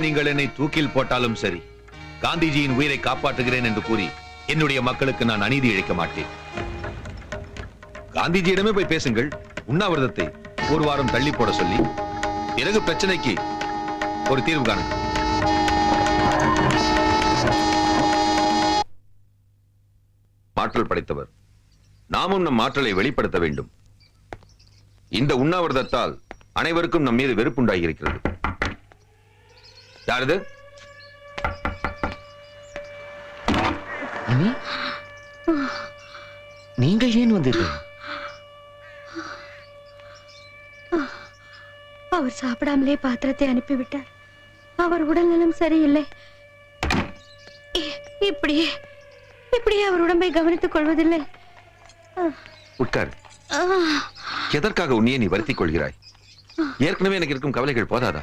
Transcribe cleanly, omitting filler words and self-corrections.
நீங்கள் என்னை தூக்கில் போட்டாலும் சரி, காந்திஜியின் உயிரை காப்பாற்றுகிறேன் என்று கூறி என்னுடைய மக்களுக்கு நான் அநீதி இழைக்க மாட்டேன். காந்திஜியிடமே போய் பேசுங்கள். உண்ணாவிரதத்தை ஒரு வாரம் தள்ளி போட சொல்லி பிறகு பிரச்சனைக்கு ஒரு தீர்வு காணுங்கள். ஆற்றல் படைத்தவர், நாமும் நம் ஆற்றலை வெளிப்படுத்த வேண்டும். இந்த உண்ணாவிரதத்தால் அனைவருக்கும் நம் மீது வெறுப்புண்டாகி இருக்கிறது. யாரது? நீங்க ஏன் வந்தீர்கள்? அவர் சாப்பிடாமலே பாத்திரத்தை அனுப்பிவிட்டார். அவர் உடல்நலம் சரியில்லை. இப்படியே அவர் உடம்பை கவனித்துக் கொள்வதில்லை. உட்கார். எதற்காக உன்னையே நீ வருத்திக் கொள்கிறாய்? ஏற்கனவே எனக்கு இருக்கும் கவலைகள் போதாதா?